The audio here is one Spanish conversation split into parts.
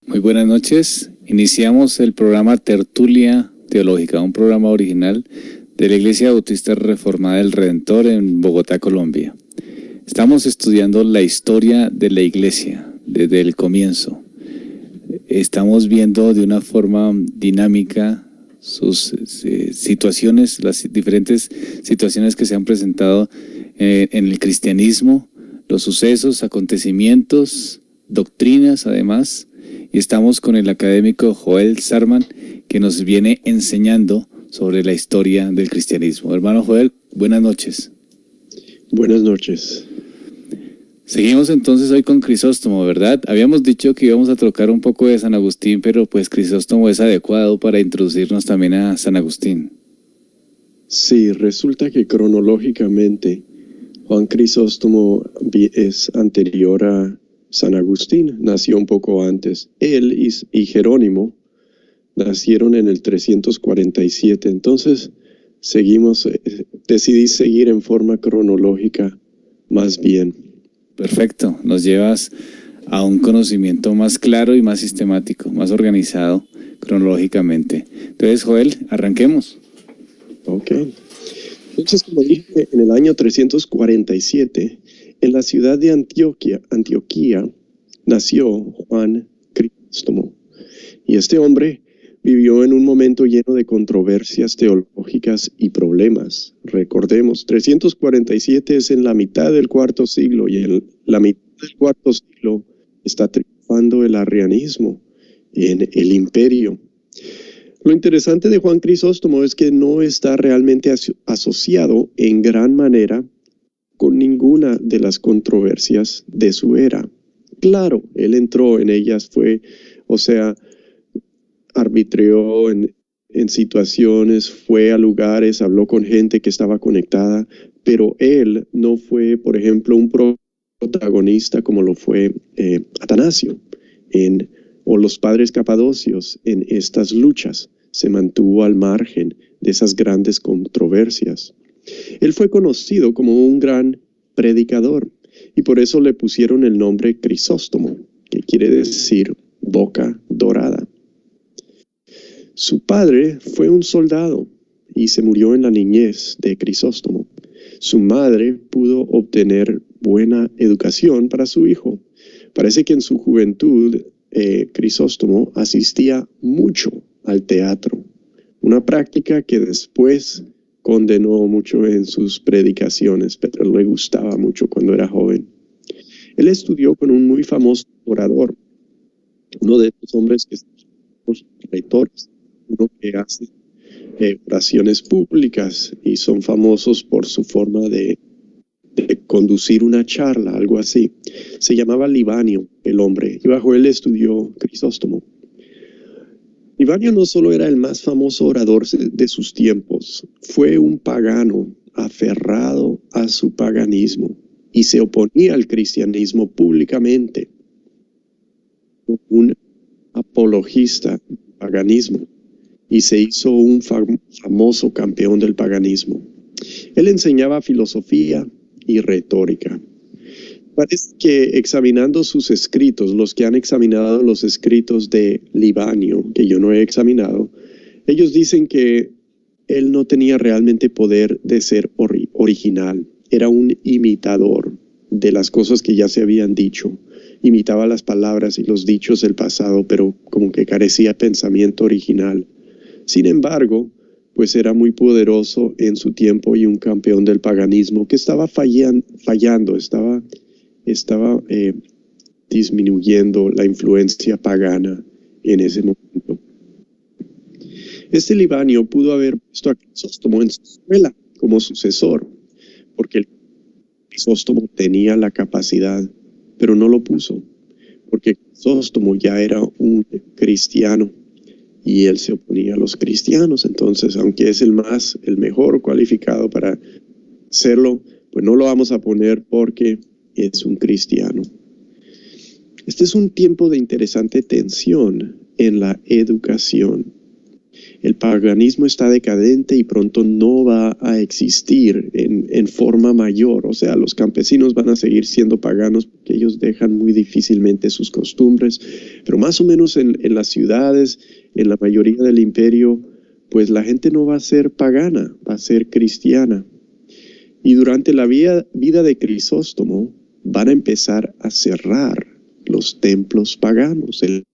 Muy buenas noches. Iniciamos el programa Tertulia Teológica, un programa original de la Iglesia Bautista Reformada del Redentor en Bogotá, Colombia. Estamos estudiando la historia de la Iglesia desde el comienzo. Estamos viendo de una forma dinámica sus situaciones, las diferentes situaciones que se han presentado en el cristianismo, los sucesos, acontecimientos, doctrinas además. Y estamos con el académico Joel Sarman, que nos viene enseñando sobre la historia del cristianismo. Hermano Joel, buenas noches. Buenas noches. Seguimos entonces hoy con Crisóstomo, ¿verdad? Habíamos dicho que íbamos a tocar un poco de San Agustín, pero pues Crisóstomo es adecuado para introducirnos también a San Agustín. Sí, resulta que cronológicamente Juan Crisóstomo es anterior a San Agustín, nació un poco antes. Él y Jerónimo nacieron en el 347, entonces decidí seguir en forma cronológica más bien. Perfecto, nos llevas a un conocimiento más claro y más sistemático, más organizado cronológicamente. Entonces, Joel, arranquemos. Ok. Entonces, como dije, en el año 347, en la ciudad de Antioquía, nació Juan Crisóstomo. Y este hombre vivió en un momento lleno de controversias teológicas y problemas. Recordemos, 347 es en la mitad del cuarto siglo, y en la mitad del cuarto siglo está triunfando el arrianismo en el imperio. Lo interesante de Juan Crisóstomo es que no está realmente asociado en gran manera con ninguna de las controversias de su era. Claro, él entró en ellas, arbitreó en situaciones, fue a lugares, habló con gente que estaba conectada, pero él no fue, por ejemplo, un protagonista como lo fue Atanasio o los padres capadocios en estas luchas. Se mantuvo al margen de esas grandes controversias. Él fue conocido como un gran predicador y por eso le pusieron el nombre Crisóstomo, que quiere decir boca dorada. Su padre fue un soldado y se murió en la niñez de Crisóstomo. Su madre pudo obtener buena educación para su hijo. Parece que en su juventud Crisóstomo asistía mucho al teatro, una práctica que después condenó mucho en sus predicaciones, pero le gustaba mucho cuando era joven. Él estudió con un muy famoso orador, uno de esos hombres que son retores, uno que hace oraciones públicas y son famosos por su forma de conducir una charla, algo así. Se llamaba Libanio, el hombre, y bajo él estudió Crisóstomo. Libanio no solo era el más famoso orador de sus tiempos, fue un pagano aferrado a su paganismo y se oponía al cristianismo públicamente, un apologista del paganismo, y se hizo un famoso campeón del paganismo. Él enseñaba filosofía y retórica. Parece que examinando sus escritos, los que han examinado los escritos de Libanio, que yo no he examinado, ellos dicen que él no tenía realmente poder de ser original. Era un imitador de las cosas que ya se habían dicho. Imitaba las palabras y los dichos del pasado, pero como que carecía de pensamiento original. Sin embargo, pues era muy poderoso en su tiempo y un campeón del paganismo que estaba fallando, estaba disminuyendo la influencia pagana en ese momento. Este Libanio pudo haber puesto a Crisóstomo en su escuela como sucesor, porque Crisóstomo tenía la capacidad, pero no lo puso, porque Crisóstomo ya era un cristiano y él se oponía a los cristianos. Entonces, aunque es el mejor cualificado para hacerlo, pues no lo vamos a poner porque es un cristiano. Este es un tiempo de interesante tensión en la educación. El paganismo está decadente y pronto no va a existir en forma mayor. O sea, los campesinos van a seguir siendo paganos porque ellos dejan muy difícilmente sus costumbres. Pero más o menos en las ciudades, en la mayoría del imperio, pues la gente no va a ser pagana, va a ser cristiana. Y durante la vida de Crisóstomo van a empezar a cerrar los templos paganos. El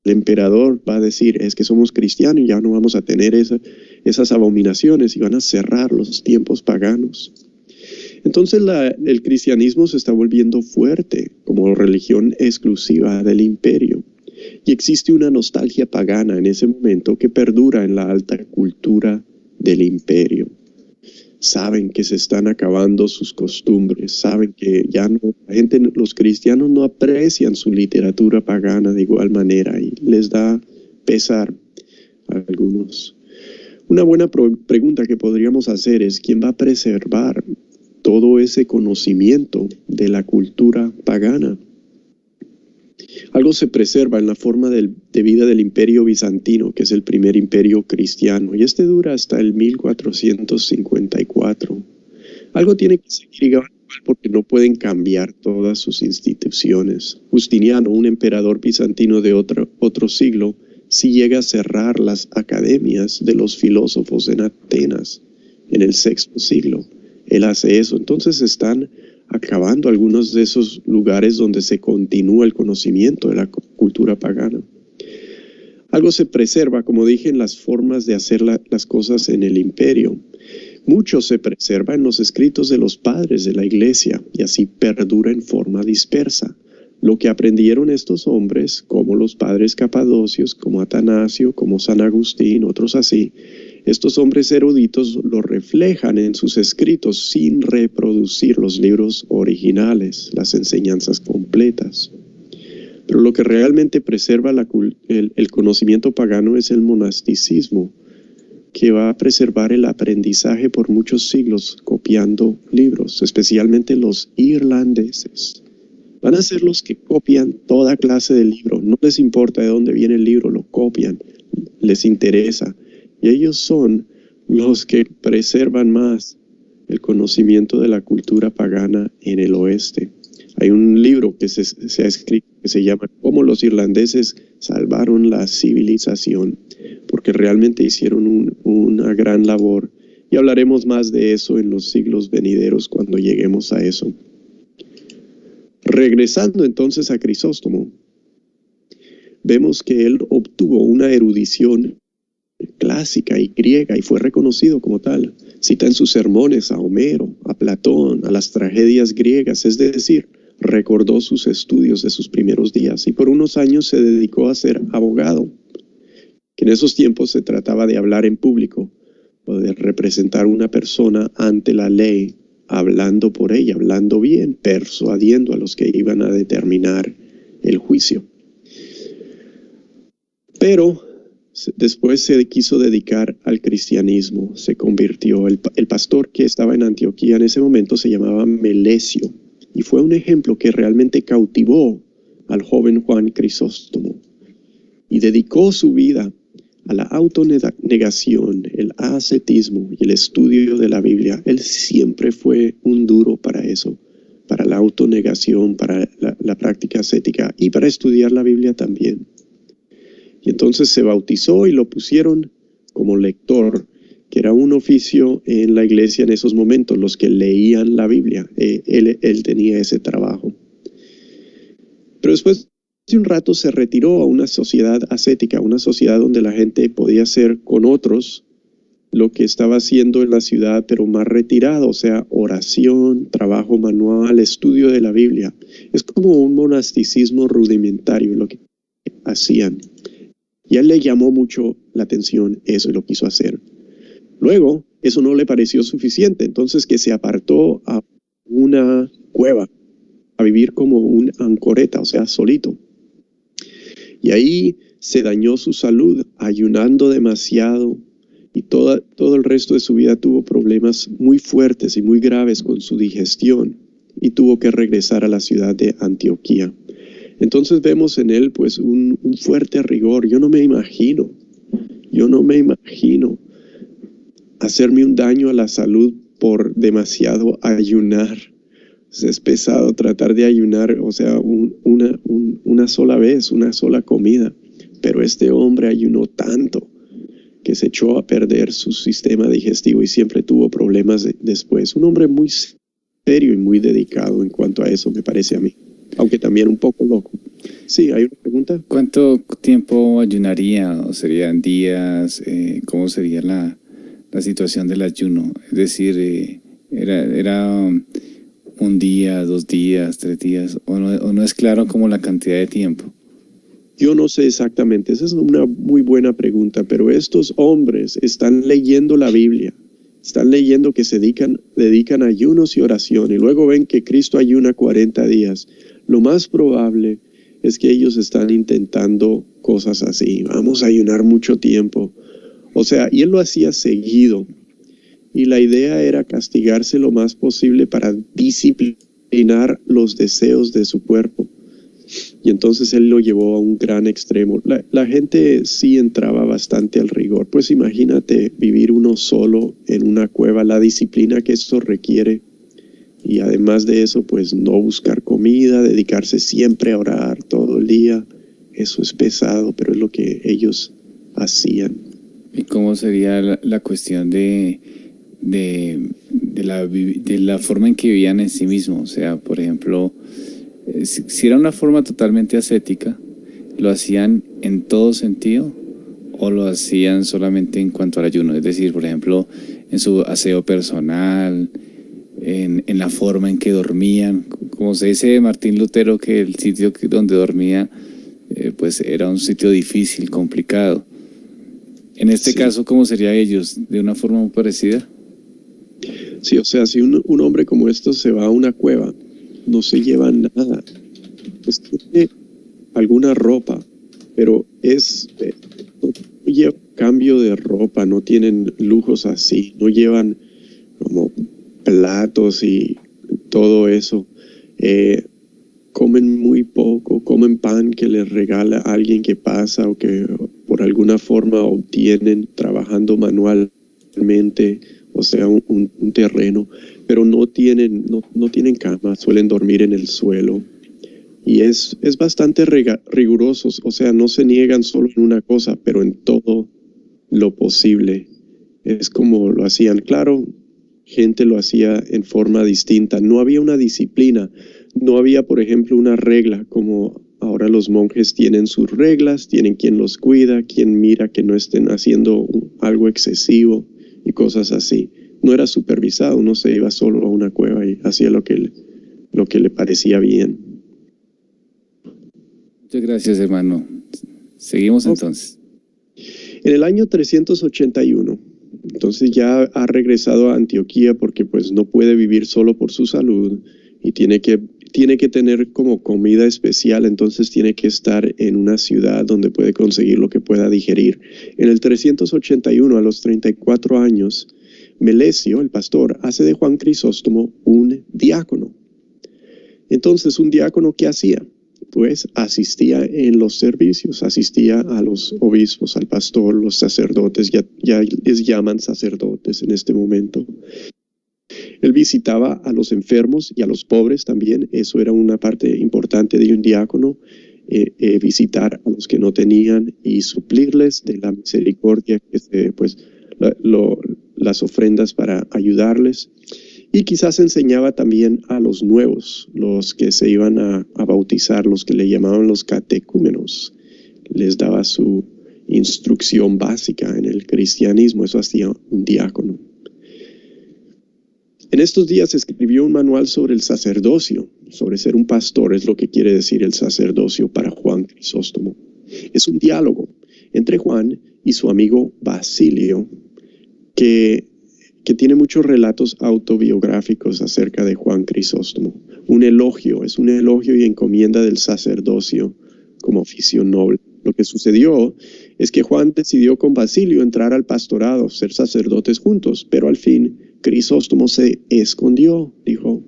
emperador va a decir, es que somos cristianos y ya no vamos a tener esas abominaciones, y van a cerrar los tiempos paganos. Entonces el cristianismo se está volviendo fuerte como religión exclusiva del imperio. Y existe una nostalgia pagana en ese momento que perdura en la alta cultura del imperio. Saben que se están acabando sus costumbres, saben que ya no, los cristianos no aprecian su literatura pagana de igual manera y les da pesar a algunos. Una buena pregunta que podríamos hacer es, ¿quién va a preservar todo ese conocimiento de la cultura pagana? Algo se preserva en la forma de vida del imperio bizantino, que es el primer imperio cristiano, y este dura hasta el 1454. Algo tiene que seguir igual porque no pueden cambiar todas sus instituciones. Justiniano, un emperador bizantino de otro siglo, sí llega a cerrar las academias de los filósofos en Atenas en el VI siglo. Él hace eso. Entonces están acabando algunos de esos lugares donde se continúa el conocimiento de la cultura pagana. Algo se preserva, como dije, en las formas de hacer las cosas en el imperio. Mucho se preserva en los escritos de los padres de la iglesia y así perdura en forma dispersa. Lo que aprendieron estos hombres, como los padres capadocios, como Atanasio, como San Agustín, otros así, estos hombres eruditos lo reflejan en sus escritos sin reproducir los libros originales, las enseñanzas completas. Pero lo que realmente preserva el conocimiento pagano es el monasticismo, que va a preservar el aprendizaje por muchos siglos copiando libros, especialmente los irlandeses. Van a ser los que copian toda clase de libro, no les importa de dónde viene el libro, lo copian, les interesa. Y ellos son los que preservan más el conocimiento de la cultura pagana en el oeste. Hay un libro que se ha escrito que se llama Cómo los irlandeses salvaron la civilización, porque realmente hicieron una gran labor. Y hablaremos más de eso en los siglos venideros cuando lleguemos a eso. Regresando entonces a Crisóstomo, vemos que él obtuvo una erudición clásica y griega y fue reconocido como tal. Cita en sus sermones a Homero, a Platón, a las tragedias griegas, es decir, recordó sus estudios de sus primeros días y por unos años se dedicó a ser abogado, que en esos tiempos se trataba de hablar en público o de representar a una persona ante la ley, hablando por ella, hablando bien, persuadiendo a los que iban a determinar el juicio. Pero después se quiso dedicar al cristianismo, se convirtió. El pastor que estaba en Antioquía en ese momento se llamaba Melesio y fue un ejemplo que realmente cautivó al joven Juan Crisóstomo y dedicó su vida a la autonegación, el ascetismo y el estudio de la Biblia. Él siempre fue un duro para eso, para la autonegación, para la práctica ascética y para estudiar la Biblia también. Y entonces se bautizó y lo pusieron como lector, que era un oficio en la iglesia en esos momentos, los que leían la Biblia. Él tenía ese trabajo. Pero después de un rato se retiró a una sociedad ascética, una sociedad donde la gente podía hacer con otros lo que estaba haciendo en la ciudad, pero más retirado, o sea, oración, trabajo manual, estudio de la Biblia. Es como un monasticismo rudimentario lo que hacían. Y a él le llamó mucho la atención eso y lo quiso hacer. Luego, eso no le pareció suficiente, entonces que se apartó a una cueva, a vivir como un ancoreta, o sea, solito. Y ahí se dañó su salud, ayunando demasiado, y todo el resto de su vida tuvo problemas muy fuertes y muy graves con su digestión, y tuvo que regresar a la ciudad de Antioquía. Entonces vemos en él pues un fuerte rigor. Yo no me imagino Yo no me imagino hacerme un daño a la salud por demasiado ayunar. Es pesado tratar de ayunar, o sea, una sola vez, una sola comida. Pero este hombre ayunó tanto que se echó a perder su sistema digestivo y siempre tuvo problemas después. Un hombre muy serio y muy dedicado en cuanto a eso, me parece a mí. Aunque también un poco loco. Sí, ¿hay una pregunta? ¿Cuánto tiempo ayunaría? ¿O serían días? ¿Cómo sería la situación del ayuno? Es decir, ¿era un día, 2 días, 3 días? ¿O no es claro como la cantidad de tiempo? Yo no sé exactamente, esa es una muy buena pregunta, pero estos hombres están leyendo la Biblia, están leyendo que se dedican a ayunos y oración, y luego ven que Cristo ayuna 40 días. Lo más probable es que ellos están intentando cosas así, vamos a ayunar mucho tiempo. O sea, y él lo hacía seguido, y la idea era castigarse lo más posible para disciplinar los deseos de su cuerpo. Y entonces él lo llevó a un gran extremo. La gente sí entraba bastante al rigor. Pues imagínate vivir uno solo en una cueva, la disciplina que eso requiere. Y además de eso, pues no buscar comida, dedicarse siempre a orar todo el día. Eso es pesado, pero es lo que ellos hacían. ¿Y cómo sería la cuestión de la forma en que vivían en sí mismos? O sea, por ejemplo, si era una forma totalmente ascética, ¿lo hacían en todo sentido o lo hacían solamente en cuanto al ayuno? Es decir, por ejemplo, en su aseo personal, en la forma en que dormían. Como se dice de Martín Lutero, que el sitio donde dormía pues era un sitio difícil, complicado. En este caso, ¿cómo serían ellos? ¿De una forma muy parecida? Sí, o sea, si un hombre como esto se va a una cueva, no se lleva nada. Pues tiene alguna ropa, pero no lleva cambio de ropa, no tienen lujos así, no llevan como platos y todo eso. Comen muy poco, comen pan que les regala alguien que pasa o que por alguna forma obtienen trabajando manualmente, o sea, un terreno, pero no tienen cama, suelen dormir en el suelo. Y es bastante riguroso, o sea, no se niegan solo en una cosa, pero en todo lo posible. Es como lo hacían, claro, gente lo hacía en forma distinta. No había una disciplina, no había, por ejemplo, una regla como ahora los monjes tienen sus reglas, tienen quien los cuida, quien mira que no estén haciendo algo excesivo y cosas así. No era supervisado, uno se iba solo a una cueva y hacía lo que le parecía bien. Muchas gracias, hermano. Seguimos entonces. En el año 381, entonces ya ha regresado a Antioquía porque pues no puede vivir solo por su salud y tiene que tener como comida especial, entonces tiene que estar en una ciudad donde puede conseguir lo que pueda digerir. En el 381, a los 34 años, Melesio, el pastor, hace de Juan Crisóstomo un diácono. Entonces, ¿un diácono qué hacía? Pues asistía en los servicios, asistía a los obispos, al pastor, los sacerdotes, ya les llaman sacerdotes en este momento. Él visitaba a los enfermos y a los pobres también, eso era una parte importante de un diácono, visitar a los que no tenían y suplirles de la misericordia, las ofrendas para ayudarles. Y quizás enseñaba también a los nuevos, los que se iban a bautizar, los que le llamaban los catecúmenos. Les daba su instrucción básica en el cristianismo, eso hacía un diácono. En estos días escribió un manual sobre el sacerdocio, sobre ser un pastor, es lo que quiere decir el sacerdocio para Juan Crisóstomo. Es un diálogo entre Juan y su amigo Basilio, que tiene muchos relatos autobiográficos acerca de Juan Crisóstomo. Es un elogio y encomienda del sacerdocio como oficio noble. Lo que sucedió es que Juan decidió con Basilio entrar al pastorado, ser sacerdotes juntos, pero al fin Crisóstomo se escondió, dijo,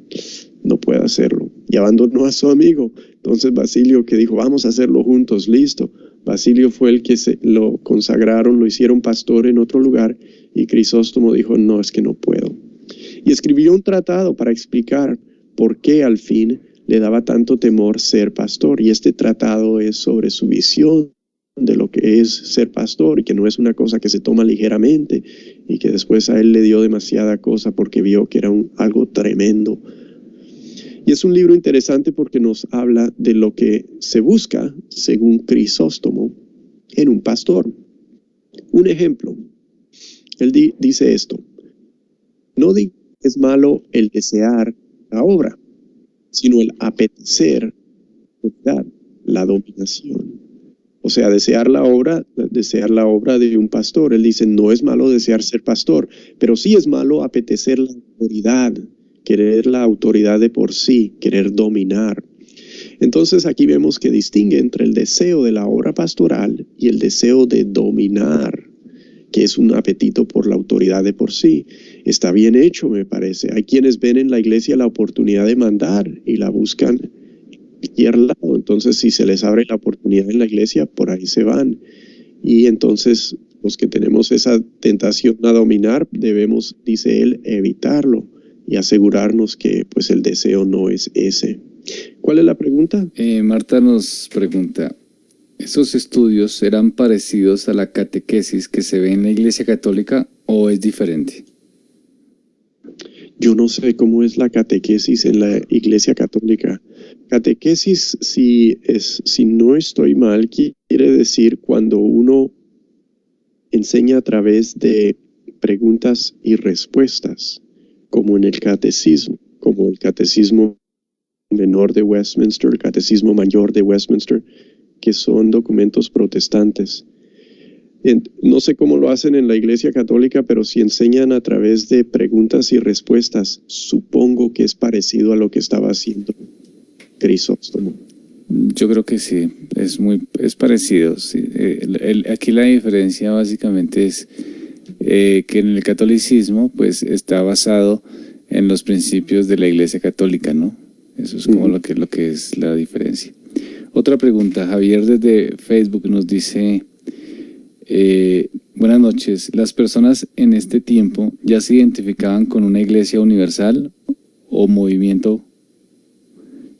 no puedo hacerlo, y abandonó a su amigo. Entonces Basilio, que dijo, vamos a hacerlo juntos, listo. Basilio fue el que lo consagraron, lo hicieron pastor en otro lugar, y Crisóstomo dijo, no, es que no puedo. Y escribió un tratado para explicar por qué al fin le daba tanto temor ser pastor. Y este tratado es sobre su visión de lo que es ser pastor, y que no es una cosa que se toma ligeramente, y que después a él le dio demasiada cosa porque vio que era algo tremendo. Y es un libro interesante porque nos habla de lo que se busca, según Crisóstomo, en un pastor. Un ejemplo, él dice esto: no es malo el desear la obra, sino el apetecer la dominación. O sea, desear la obra de un pastor. Él dice, no es malo desear ser pastor, pero sí es malo apetecer la autoridad, querer la autoridad de por sí, querer dominar. Entonces aquí vemos que distingue entre el deseo de la obra pastoral y el deseo de dominar, que es un apetito por la autoridad de por sí. Está bien hecho, me parece. Hay quienes ven en la iglesia la oportunidad de mandar y la buscan en cualquier lado. Entonces, si se les abre la oportunidad en la iglesia, por ahí se van. Y entonces, los que tenemos esa tentación a dominar, debemos, dice él, evitarlo y asegurarnos que pues el deseo no es ese. ¿Cuál es la pregunta? Marta nos pregunta, ¿esos estudios eran parecidos a la catequesis que se ve en la Iglesia Católica o es diferente? Yo no sé cómo es la catequesis en la Iglesia Católica. Catequesis, si no estoy mal, quiere decir cuando uno enseña a través de preguntas y respuestas, como en el catecismo, como el catecismo menor de Westminster, el catecismo mayor de Westminster, que son documentos protestantes. No sé cómo lo hacen en la Iglesia Católica, pero si enseñan a través de preguntas y respuestas, supongo que es parecido a lo que estaba haciendo Crisóstomo. Yo creo que sí, es parecido. Sí. Aquí la diferencia básicamente es que en el catolicismo pues está basado en los principios de la Iglesia Católica, ¿no? Eso es como lo que es la diferencia. Otra pregunta, Javier desde Facebook nos dice, buenas noches, ¿las personas en este tiempo ya se identificaban con una iglesia universal o movimiento?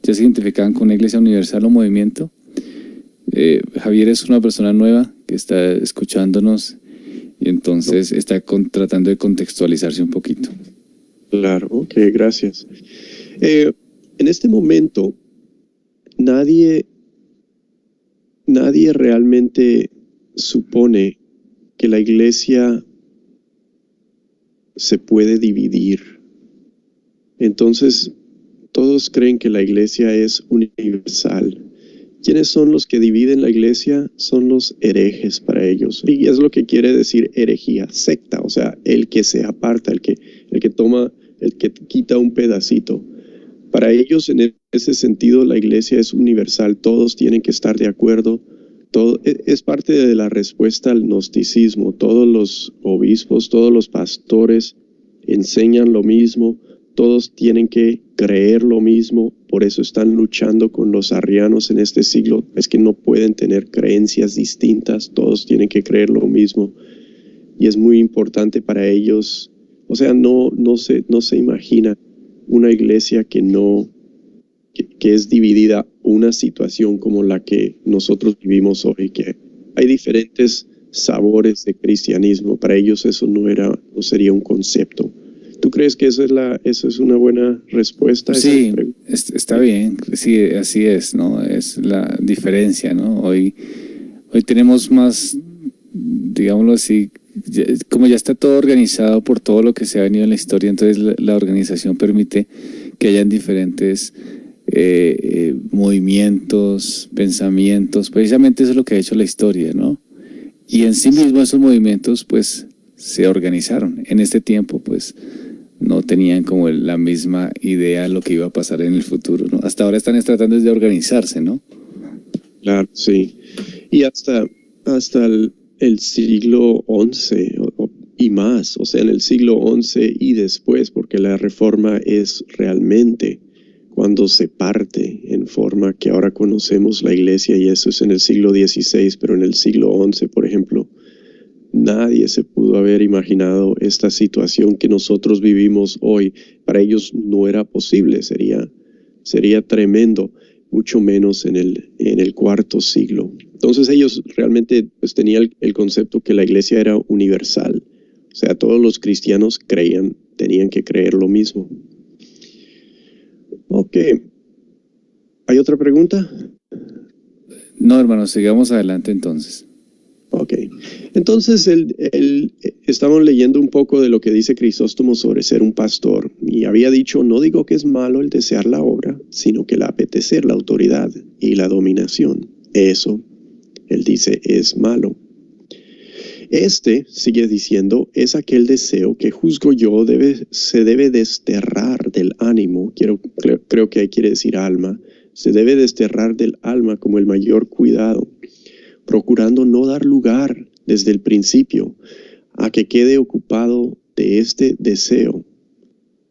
¿Ya se identificaban con una iglesia universal o movimiento? Javier es una persona nueva que está escuchándonos y entonces está tratando de contextualizarse un poquito. Claro, ok, gracias. En este momento, nadie realmente supone que la iglesia se puede dividir. Entonces, todos creen que la iglesia es universal. ¿Quiénes son los que dividen la iglesia? Son los herejes para ellos. Y es lo que quiere decir herejía, secta, o sea, el que se aparta, el que quita un pedacito. Para ellos, en ese sentido, la iglesia es universal, todos tienen que estar de acuerdo. Todo, es parte de la respuesta al gnosticismo. Todos los obispos, todos los pastores enseñan lo mismo, todos tienen que creer lo mismo, por eso están luchando con los arrianos en este siglo. Es que no pueden tener creencias distintas, todos tienen que creer lo mismo. Y es muy importante para ellos, o sea, no se imagina una iglesia que es dividida, una situación como la que nosotros vivimos hoy, que hay diferentes sabores de cristianismo. Para ellos eso no sería un concepto. ¿Tú crees que eso es una buena respuesta? Sí, está bien, sí, así es, ¿no? Es la diferencia, ¿no? Hoy tenemos más, digámoslo así, como ya está todo organizado por todo lo que se ha venido en la historia, entonces la organización permite que hayan diferentes movimientos, pensamientos. Precisamente eso es lo que ha hecho la historia, ¿no? Y en sí mismo esos movimientos pues se organizaron. En este tiempo pues no tenían como la misma idea de lo que iba a pasar en el futuro, ¿no? Hasta ahora están tratando de organizarse, ¿no? Claro, sí. Y hasta el siglo XI y más, o sea, en el siglo XI y después, porque la Reforma es realmente cuando se parte en forma que ahora conocemos la iglesia, y eso es en el siglo XVI, pero en el siglo XI, por ejemplo, nadie se pudo haber imaginado esta situación que nosotros vivimos hoy. Para ellos no era posible, sería tremendo, mucho menos en el cuarto siglo. Entonces ellos realmente pues, tenían el concepto que la iglesia era universal. O sea, todos los cristianos tenían que creer lo mismo. Ok. ¿Hay otra pregunta? No, hermano, sigamos adelante entonces. Ok. Entonces, estamos leyendo un poco de lo que dice Crisóstomo sobre ser un pastor. Y había dicho, no digo que es malo el desear la obra, sino que el apetecer la autoridad y la dominación. Eso, él dice, es malo. Sigue diciendo, es aquel deseo que juzgo yo se debe desterrar del ánimo, creo que ahí quiere decir alma, se debe desterrar del alma como el mayor cuidado, procurando no dar lugar desde el principio a que quede ocupado de este deseo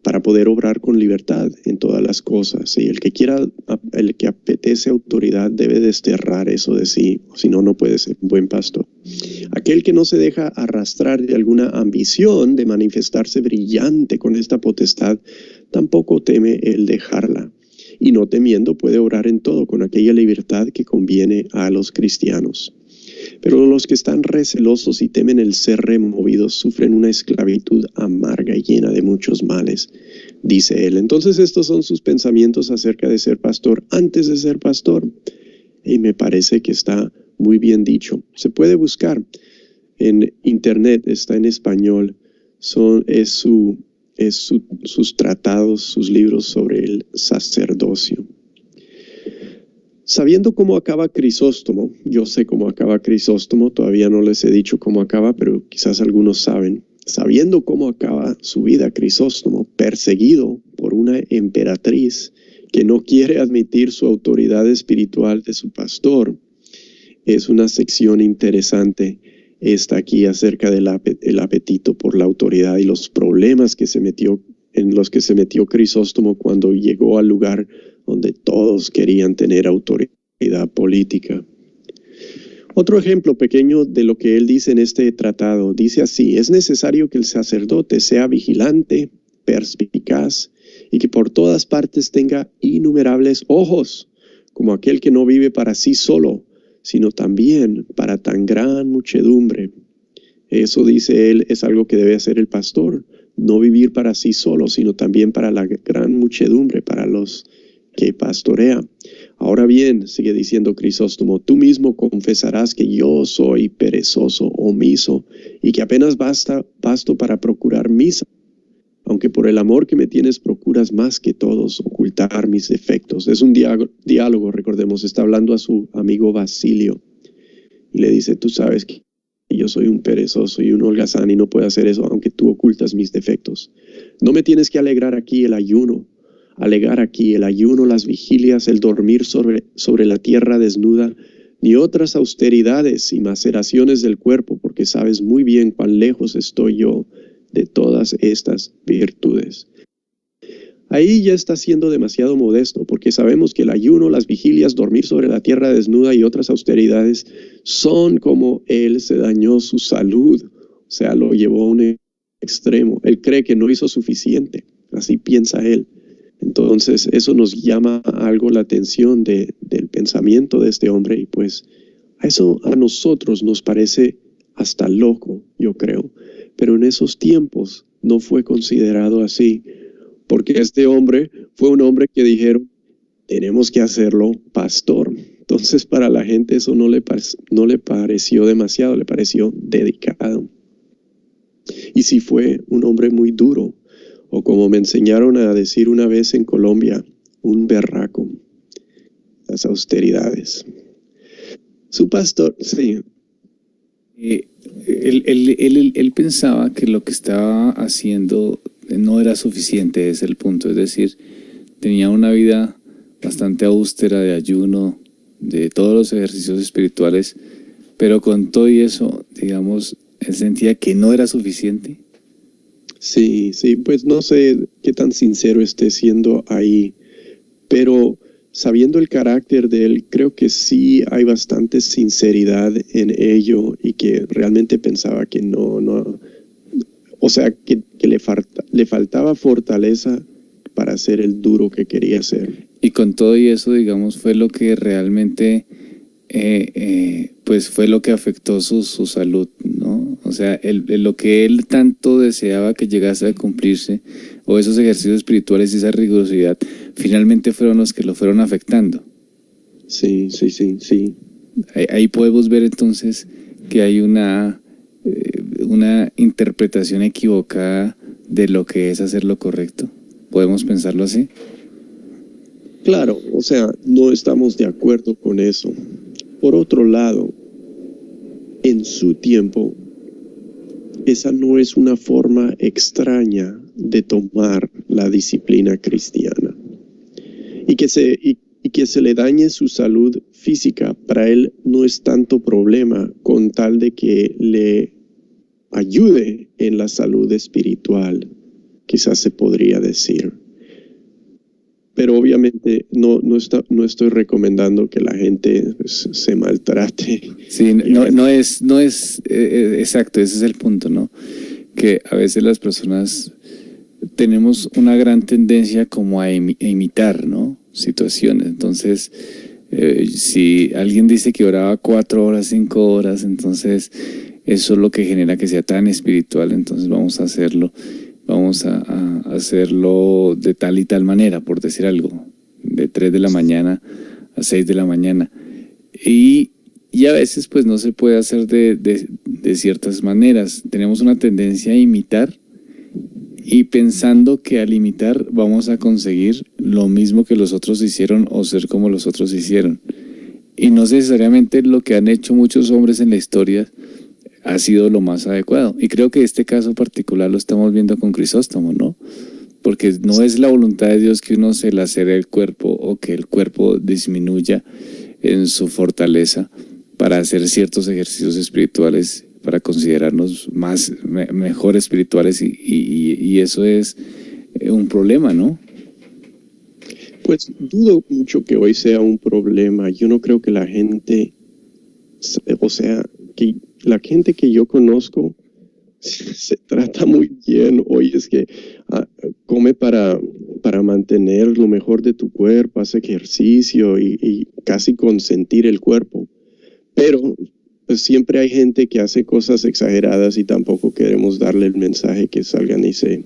para poder obrar con libertad en todas las cosas. Y el que apetece autoridad debe desterrar eso de sí, si no, no puede ser un buen pastor. Aquel que no se deja arrastrar de alguna ambición de manifestarse brillante con esta potestad, tampoco teme el dejarla. Y no temiendo puede obrar en todo con aquella libertad que conviene a los cristianos. Pero los que están recelosos y temen el ser removidos sufren una esclavitud amarga y llena de muchos males, dice él. Entonces estos son sus pensamientos acerca de ser pastor antes de ser pastor. Y me parece que está muy bien dicho. Se puede buscar en internet, está en español. Sus tratados, sus libros sobre el sacerdocio. Sabiendo cómo acaba Crisóstomo, yo sé cómo acaba Crisóstomo, todavía no les he dicho cómo acaba, pero quizás algunos saben. Sabiendo cómo acaba su vida Crisóstomo, perseguido por una emperatriz que no quiere admitir su autoridad espiritual de su pastor, es una sección interesante esta aquí acerca del apetito por la autoridad y los problemas en los que se metió Crisóstomo cuando llegó al lugar donde todos querían tener autoridad política. Otro ejemplo pequeño de lo que él dice en este tratado, dice así, es necesario que el sacerdote sea vigilante, perspicaz y que por todas partes tenga innumerables ojos, como aquel que no vive para sí solo, sino también para tan gran muchedumbre. Eso, dice él, es algo que debe hacer el pastor, no vivir para sí solo, sino también para la gran muchedumbre, para los que pastorea. Ahora bien, sigue diciendo Crisóstomo, tú mismo confesarás que yo soy perezoso, omiso, y que apenas basto para procurar misa, aunque por el amor que me tienes procuras más que todos ocultar mis defectos. Es un diálogo, recordemos, está hablando a su amigo Basilio, y le dice, tú sabes que yo soy un perezoso y un holgazán y no puedo hacer eso, aunque tú ocultas mis defectos. No me tienes que alegar aquí el ayuno, las vigilias, el dormir sobre la tierra desnuda, ni otras austeridades y maceraciones del cuerpo, porque sabes muy bien cuán lejos estoy yo de todas estas virtudes. Ahí ya está siendo demasiado modesto, porque sabemos que el ayuno, las vigilias, dormir sobre la tierra desnuda y otras austeridades son como él se dañó su salud, o sea, lo llevó a un extremo. Él cree que no hizo suficiente, así piensa él. Entonces eso nos llama algo la atención del pensamiento de este hombre, y pues eso a nosotros nos parece hasta loco, yo creo, pero en esos tiempos no fue considerado así, porque este hombre fue un hombre que dijeron, tenemos que hacerlo pastor. Entonces para la gente eso no le pareció demasiado, le pareció dedicado. Y sí fue un hombre muy duro, o como me enseñaron a decir una vez en Colombia, un berraco. Las austeridades. Su pastor, sí. Él pensaba que lo que estaba haciendo no era suficiente, es el punto. Es decir, tenía una vida bastante austera de ayuno, de todos los ejercicios espirituales, pero con todo y eso, digamos, él sentía que no era suficiente. Sí, pues no sé qué tan sincero esté siendo ahí, pero sabiendo el carácter de él, creo que sí hay bastante sinceridad en ello y que realmente pensaba que o sea, que le faltaba fortaleza para ser el duro que quería ser. Y con todo y eso, digamos, fue lo que realmente, pues fue lo que afectó su salud, ¿no? O sea, lo que él tanto deseaba que llegase a cumplirse, o esos ejercicios espirituales y esa rigurosidad, finalmente fueron los que lo fueron afectando. Sí. Ahí podemos ver entonces que hay una interpretación equivocada de lo que es hacer lo correcto. ¿Podemos pensarlo así? Claro, o sea, no estamos de acuerdo con eso. Por otro lado, en su tiempo, esa no es una forma extraña de tomar la disciplina cristiana. Y que se le dañe su salud física, para él no es tanto problema, con tal de que le ayude en la salud espiritual, quizás se podría decir. Pero obviamente no estoy recomendando que la gente se maltrate. Sí, no es exacto, ese es el punto, ¿no? Que a veces las personas tenemos una gran tendencia como a imitar, ¿no? Situaciones. Entonces, si alguien dice que oraba 4 horas, 5 horas, entonces eso es lo que genera que sea tan espiritual, entonces vamos a hacerlo de tal y tal manera, por decir algo, de 3 de la mañana a 6 de la mañana. Y a veces pues no se puede hacer de ciertas maneras. Tenemos una tendencia a imitar y pensando que al imitar vamos a conseguir lo mismo que los otros hicieron o ser como los otros hicieron. Y no necesariamente lo que han hecho muchos hombres en la historia ha sido lo más adecuado. Y creo que este caso particular lo estamos viendo con Crisóstomo, ¿no? Porque no es la voluntad de Dios que uno se lacere el cuerpo o que el cuerpo disminuya en su fortaleza para hacer ciertos ejercicios espirituales, para considerarnos mejor espirituales y eso es un problema, ¿no? Pues dudo mucho que hoy sea un problema. Yo no creo que la gente, o sea, que la gente que yo conozco se trata muy bien hoy. Es que come para mantener lo mejor de tu cuerpo, hace ejercicio y casi consentir el cuerpo. Pero pues, siempre hay gente que hace cosas exageradas y tampoco queremos darle el mensaje que salgan y se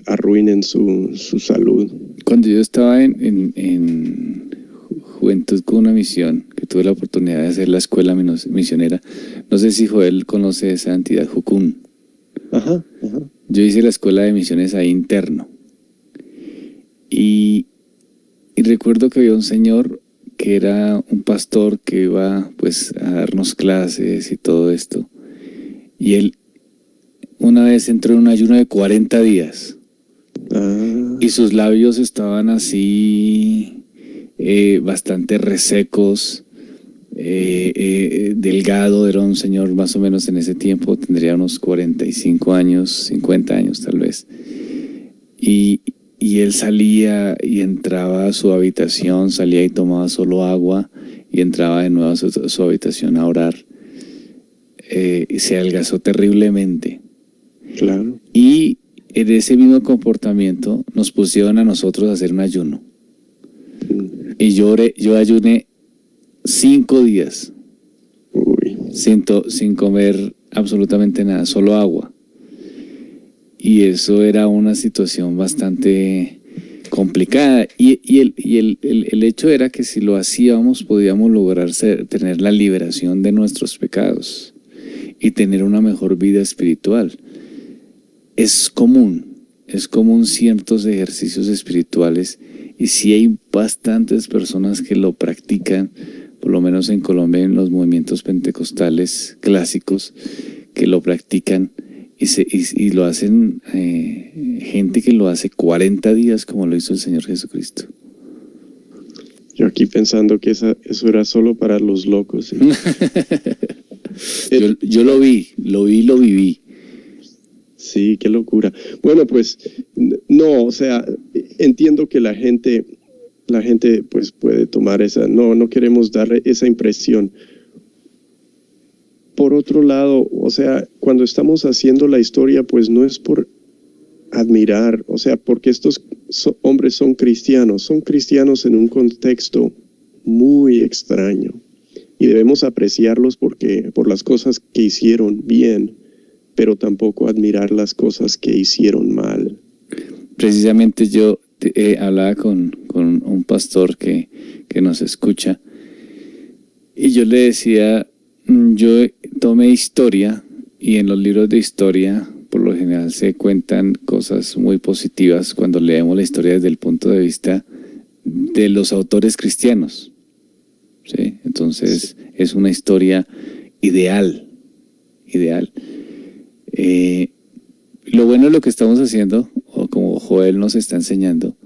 arruinen su salud. Cuando yo estaba en Juventud con una Misión, que tuve la oportunidad de hacer la escuela misionera, no sé si Joel conoce esa entidad, Jucún. Ajá. Yo hice la escuela de misiones ahí interno. Y recuerdo que había un señor que era un pastor que iba pues a darnos clases y todo esto. Y él una vez entró en un ayuno de 40 días. Y sus labios estaban así bastante resecos, delgado. Era un señor más o menos en ese tiempo, tendría unos 45 años, 50 años tal vez. Y él salía y entraba a su habitación, salía y tomaba solo agua y entraba de nuevo a su habitación a orar. Y se adelgazó terriblemente. Claro. Y en ese mismo comportamiento nos pusieron a nosotros a hacer un ayuno. Y yo ayuné 5 días. Uy. Sin comer absolutamente nada, solo agua. Y eso era una situación bastante complicada. Y el hecho era que si lo hacíamos podíamos lograr tener la liberación de nuestros pecados y tener una mejor vida espiritual. Es común ciertos ejercicios espirituales y sí hay bastantes personas que lo practican, por lo menos en Colombia en los movimientos pentecostales clásicos, que lo practican y lo hacen gente que lo hace 40 días como lo hizo el Señor Jesucristo. Yo aquí pensando que eso era solo para los locos. ¿Sí? Yo lo viví. Sí, qué locura. Bueno, pues no, o sea, entiendo que la gente la gente pues puede tomar no queremos darle esa impresión. Por otro lado, o sea, cuando estamos haciendo la historia, pues no es por admirar, o sea, porque estos hombres son cristianos en un contexto muy extraño y debemos apreciarlos por las cosas que hicieron bien, pero tampoco admirar las cosas que hicieron mal. Precisamente yo hablaba con un pastor que nos escucha y yo le decía, yo tomé historia y en los libros de historia por lo general se cuentan cosas muy positivas cuando leemos la historia desde el punto de vista de los autores cristianos, ¿sí? Entonces es una historia ideal. Lo bueno de lo que estamos haciendo, o como Joel nos está enseñando,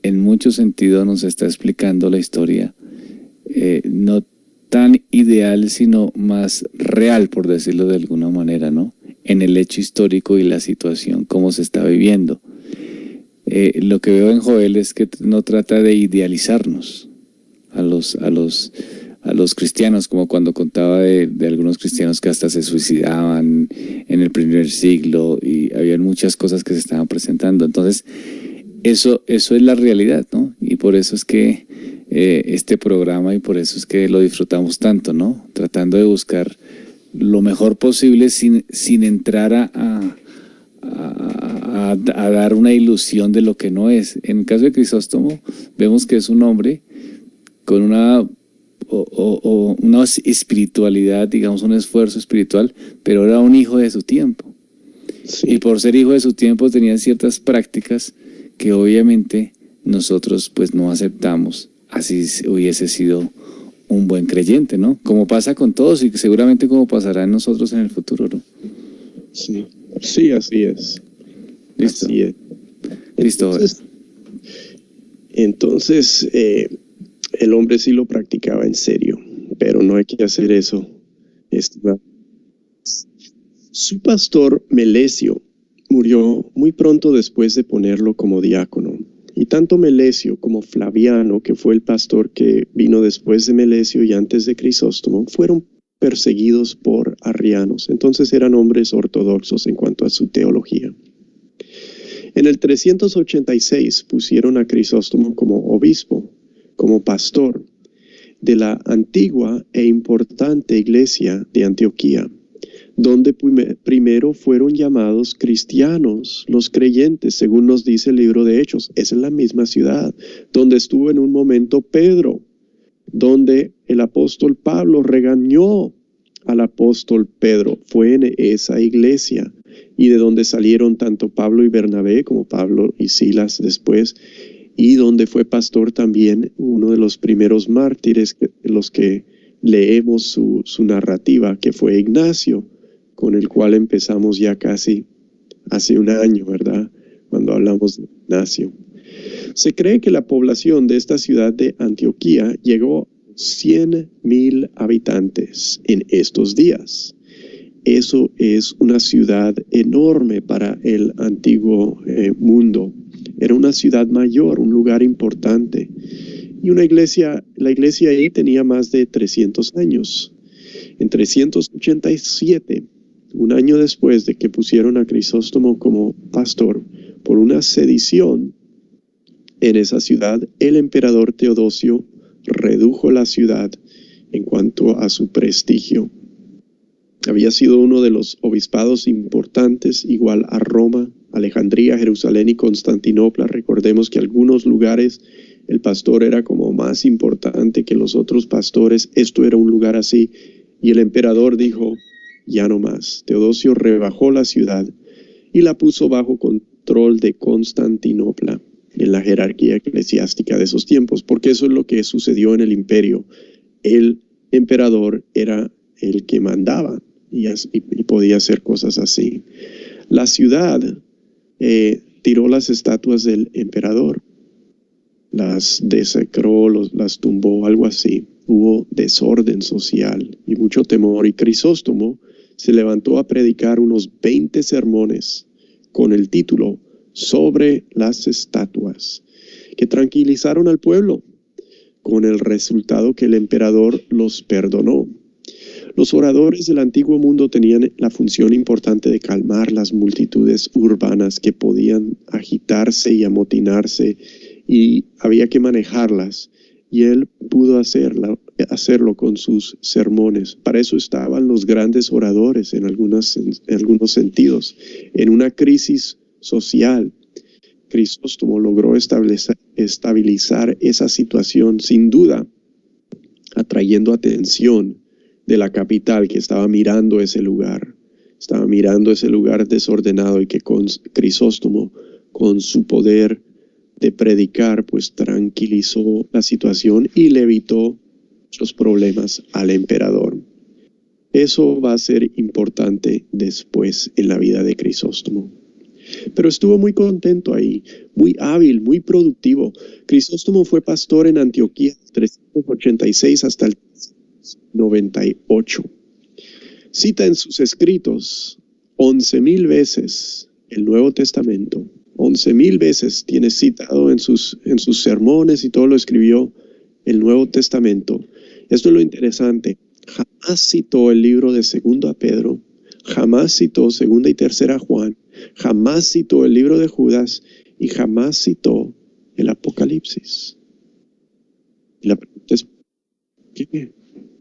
en muchos sentidos nos está explicando la historia, no tan ideal, sino más real, por decirlo de alguna manera, ¿no? En el hecho histórico y la situación, cómo se está viviendo. Lo que veo en Joel es que no trata de idealizarnos a los cristianos, como cuando contaba de algunos cristianos que hasta se suicidaban en el primer siglo y había muchas cosas que se estaban presentando. Entonces, eso es la realidad, ¿no? Y por eso es que este programa y por eso es que lo disfrutamos tanto, ¿no? Tratando de buscar lo mejor posible sin entrar a dar una ilusión de lo que no es. En el caso de Crisóstomo, vemos que es un hombre con una espiritualidad, digamos, un esfuerzo espiritual, pero era un hijo de su tiempo. Sí. Y por ser hijo de su tiempo tenía ciertas prácticas que obviamente nosotros pues no aceptamos, así hubiese sido un buen creyente, ¿no? Como pasa con todos y seguramente como pasará en nosotros en el futuro, ¿no? Sí, sí, así es. Listo. Así es. Listo. Entonces el hombre sí lo practicaba en serio, pero no hay que hacer eso. Su pastor Melesio murió muy pronto después de ponerlo como diácono. Y tanto Melesio como Flaviano, que fue el pastor que vino después de Melesio y antes de Crisóstomo, fueron perseguidos por arrianos. Entonces eran hombres ortodoxos en cuanto a su teología. En el 386 pusieron a Crisóstomo como obispo, como pastor de la antigua e importante iglesia de Antioquía, donde primero fueron llamados cristianos, los creyentes, según nos dice el libro de Hechos. Esa es la misma ciudad donde estuvo en un momento Pedro, donde el apóstol Pablo regañó al apóstol Pedro. Fue en esa iglesia y de donde salieron tanto Pablo y Bernabé como Pablo y Silas después, y donde fue pastor también uno de los primeros mártires, los que leemos su narrativa, que fue Ignacio, con el cual empezamos ya casi hace un año, ¿verdad? Cuando hablamos de Ignacio. Se cree que la población de esta ciudad de Antioquía llegó a 100,000 habitantes en estos días. Eso es una ciudad enorme para el antiguo mundo. Era una ciudad mayor, un lugar importante. Y la iglesia ahí tenía más de 300 años. En 387, un año después de que pusieron a Crisóstomo como pastor, por una sedición en esa ciudad, el emperador Teodosio redujo la ciudad en cuanto a su prestigio. Había sido uno de los obispados importantes, igual a Roma, Alejandría, Jerusalén y Constantinopla. Recordemos que algunos lugares el pastor era como más importante que los otros pastores. Esto era un lugar así. Y el emperador dijo, ya no más. Teodosio rebajó la ciudad y la puso bajo control de Constantinopla en la jerarquía eclesiástica de esos tiempos, porque eso es lo que sucedió en el imperio. El emperador era el que mandaba y podía hacer cosas así. La ciudad tiró las estatuas del emperador, las desecró, las tumbó, algo así. Hubo desorden social y mucho temor, y Crisóstomo se levantó a predicar unos 20 sermones con el título sobre las estatuas. que tranquilizaron al pueblo, con el resultado que el emperador los perdonó. Los oradores del antiguo mundo tenían la función importante de calmar las multitudes urbanas que podían agitarse y amotinarse, y había que manejarlas, y él pudo hacerlo con sus sermones. Para eso estaban los grandes oradores en algunos sentidos. En una crisis social, Crisóstomo logró estabilizar esa situación, sin duda, atrayendo atención de la capital, que estaba mirando ese lugar desordenado, y que con Crisóstomo, con su poder de predicar, pues tranquilizó la situación y le evitó muchos problemas al emperador. Eso va a ser importante después en la vida de Crisóstomo. Pero estuvo muy contento ahí, muy hábil, muy productivo. Crisóstomo fue pastor en Antioquía 386 hasta el 98. Cita en sus escritos 11,000 veces el Nuevo Testamento. 11,000 veces tiene citado en sus sermones, y todo lo escribió el Nuevo Testamento. Esto es lo interesante. Jamás citó el libro de 2 Pedro, jamás citó 2 y 3 Juan, jamás citó el libro de Judas, y jamás citó el Apocalipsis. Y la pregunta es, ¿qué?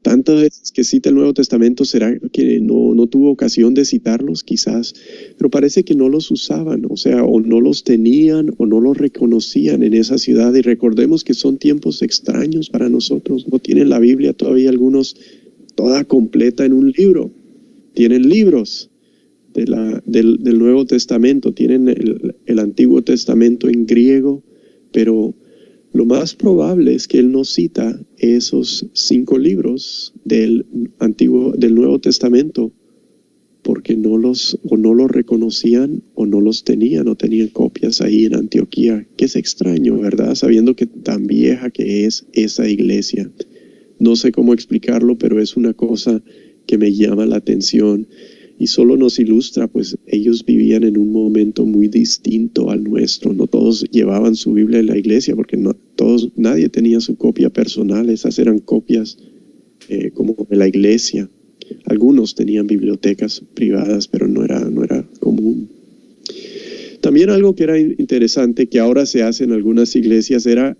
Tantas veces que cita el Nuevo Testamento, ¿será que no tuvo ocasión de citarlos? Quizás, pero parece que no los usaban, o sea, o no los tenían o no los reconocían en esa ciudad. Y recordemos que son tiempos extraños para nosotros. No tienen la Biblia todavía algunos toda completa en un libro. Tienen libros del Nuevo Testamento, tienen el Antiguo Testamento en griego, pero lo más probable es que él no cita esos 5 libros del Nuevo Testamento, porque no los reconocían o no los tenían, no tenían copias ahí en Antioquía, que es extraño, ¿verdad? Sabiendo que tan vieja que es esa iglesia. No sé cómo explicarlo, pero es una cosa que me llama la atención. Y solo nos ilustra, pues ellos vivían en un momento muy distinto al nuestro. No todos llevaban su Biblia en la iglesia, porque nadie tenía su copia personal. Esas eran copias como de la iglesia. Algunos tenían bibliotecas privadas, pero no era común. También algo que era interesante, que ahora se hace en algunas iglesias, era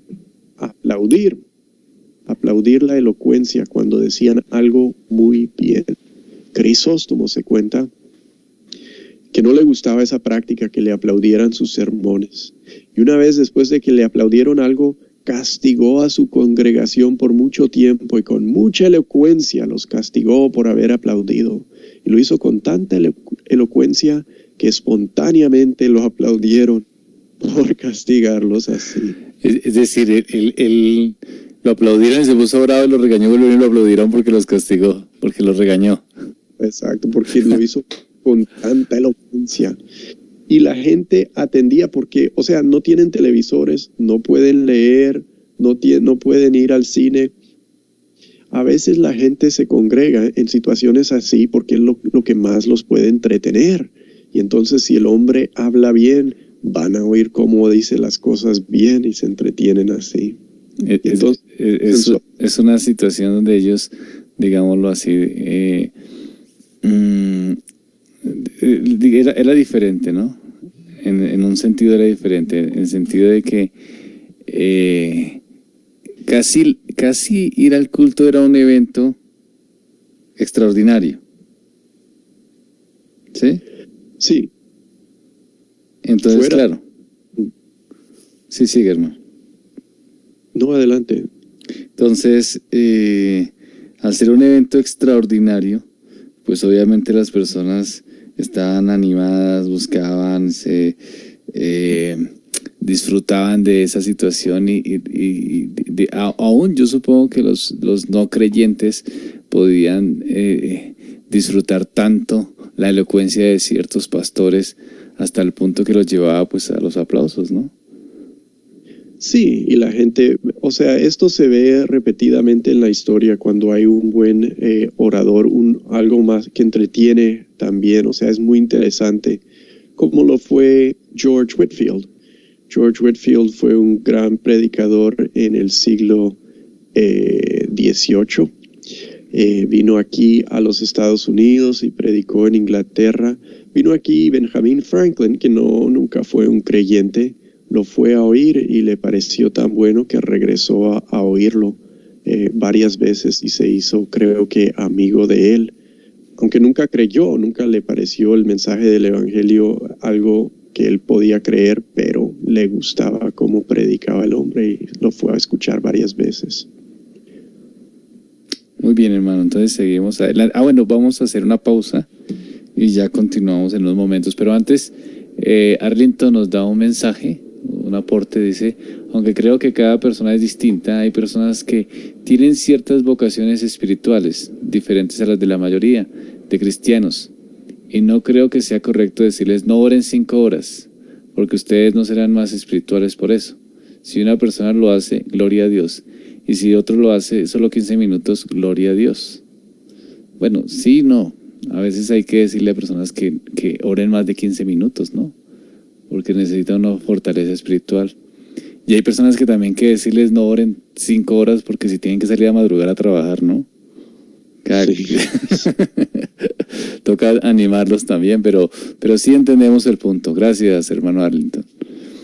aplaudir la elocuencia cuando decían algo muy bien. Crisóstomo se cuenta que no le gustaba esa práctica, que le aplaudieran sus sermones. Y una vez, después de que le aplaudieron algo, castigó a su congregación por mucho tiempo, y con mucha elocuencia los castigó por haber aplaudido. Y lo hizo con tanta elocuencia que espontáneamente lo aplaudieron por castigarlos así. Es decir, él lo aplaudieron y se puso bravo y lo regañó, y lo aplaudieron porque los castigó, porque los regañó. Exacto, porque lo hizo con tanta elocuencia. Y la gente atendía porque, o sea, no tienen televisores, no pueden leer, no pueden ir al cine. A veces la gente se congrega en situaciones así porque es lo que más los puede entretener. Y entonces, si el hombre habla bien, van a oír cómo dice las cosas bien y se entretienen así. Entonces, es una situación donde ellos, digámoslo así, era diferente, ¿no? En un sentido era diferente, en el sentido de que casi ir al culto era un evento extraordinario. ¿Sí? Sí. Entonces, claro. Sí, sigue, hermano. No, adelante. Entonces, al ser un evento extraordinario, pues obviamente las personas estaban animadas, buscaban, disfrutaban de esa situación, y aún yo supongo que los no creyentes podían disfrutar tanto la elocuencia de ciertos pastores hasta el punto que los llevaba pues a los aplausos, ¿no? Sí, y la gente, o sea, esto se ve repetidamente en la historia cuando hay un buen orador, algo más que entretiene también, o sea, es muy interesante, como lo fue George Whitefield. George Whitefield fue un gran predicador en el siglo XVIII. Vino aquí a los Estados Unidos y predicó en Inglaterra. Vino aquí Benjamin Franklin, que nunca fue un creyente, lo fue a oír y le pareció tan bueno que regresó a oírlo varias veces y se hizo, creo que, amigo de él. Aunque nunca creyó, nunca le pareció el mensaje del Evangelio algo que él podía creer, pero le gustaba cómo predicaba el hombre y lo fue a escuchar varias veces. Muy bien, hermano, entonces seguimos adelante. Bueno, vamos a hacer una pausa y ya continuamos en unos momentos, pero antes Arlington nos da un mensaje, un aporte, dice: aunque creo que cada persona es distinta, hay personas que tienen ciertas vocaciones espirituales diferentes a las de la mayoría de cristianos, y no creo que sea correcto decirles no oren 5 horas, porque ustedes no serán más espirituales por eso. Si una persona lo hace, gloria a Dios, y si otro lo hace solo 15 minutos, gloria a Dios. Bueno, sí, no. A veces hay que decirle a personas que oren más de 15 minutos, ¿no? Porque necesitan una fortaleza espiritual. Y hay personas que también hay que decirles no oren 5 horas porque si tienen que salir a madrugar a trabajar, ¿no? Sí. Toca animarlos también, pero sí entendemos el punto. Gracias, hermano Arlington.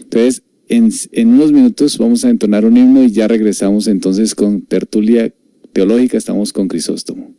Entonces, en unos minutos vamos a entonar un himno y ya regresamos entonces con Tertulia Teológica. Estamos con Crisóstomo.